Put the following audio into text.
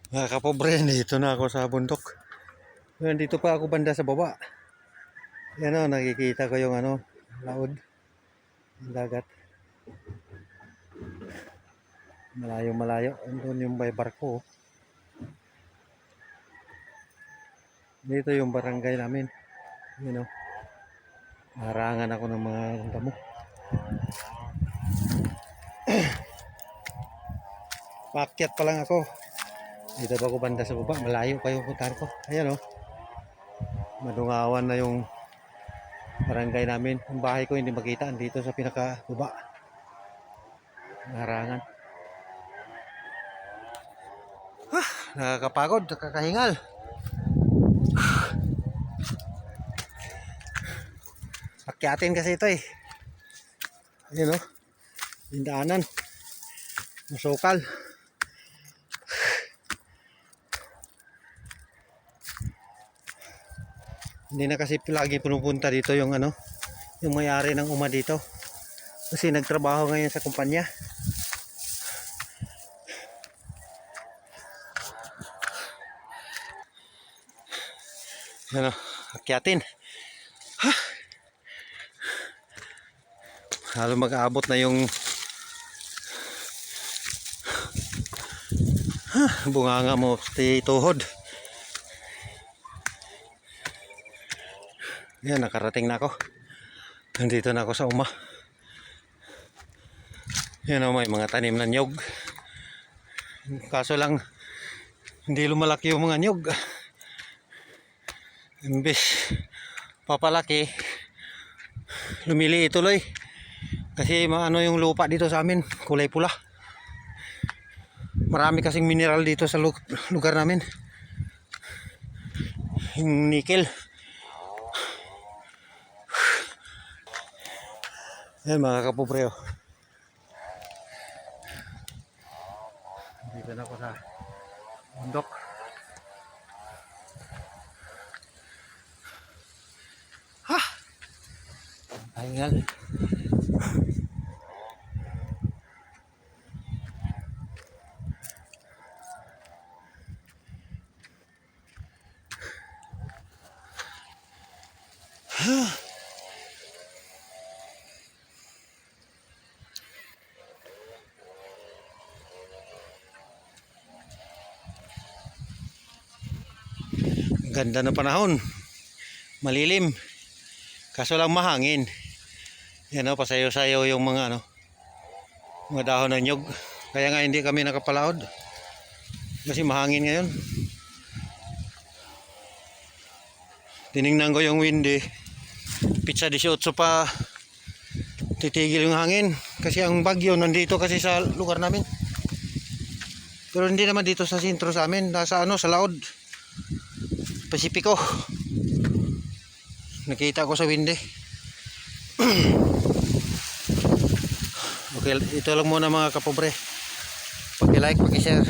Mga kapobre, dito na ako sa bundok. Nandito pa ako banda sa baba. Yan o, nakikita ko yung laod. Yung dagat. Malayo-malayo. Andun yung may barko. Dito yung barangay namin. Yun o. Harangan ako ng mga damo. Paakyat pa lang ako. Dito pa ako banda sa baba. Malayo pa yung puntahan ko. Ayan o. Madungawan na yung barangay namin. Yung bahay ko hindi makita. Dito sa pinaka baba. Harangan. Nakakapagod. Nakakahingal. Akyatin kasi ito eh. Ayan o. Yung daanan. Masukal. Hindi na kasi lagi punupunta dito yung yung may-ari ng uma dito. Kasi nagtrabaho ngayon sa kumpanya. Akyatin. Halo mag-aabot na yung bunganga mo tuhod. Yan, nakarating na ako. Nandito na ako sa uma. Yan o, may mga tanim na nyog. Kaso lang, hindi lumalaki yung mga nyog. Imbis papalaki, lumiliit tuloy. Kasi yung lupa dito sa amin, kulay pula. Marami kasing mineral dito sa lugar namin. Yung nickel. Ayan mga kapobreo. Dito na ako sa bundok. Pahingal. Ganda ng panahon. Malilim. Kaso lang mahangin. Yan o, pasayo-sayo yung mga mga dahon ng nyog. Kaya nga hindi kami nakapalaod. Kasi mahangin ngayon. Tiningnan ko yung windy. Pizza 18 pa titigil yung hangin. Kasi ang bagyo nandito kasi sa lugar namin. Pero hindi naman dito sa sentro sa amin. Nasa sa laod. Pasipiko. Nakita ko sa windy. Okay, ito lang muna mga kapobre. Paki-like, paki-share.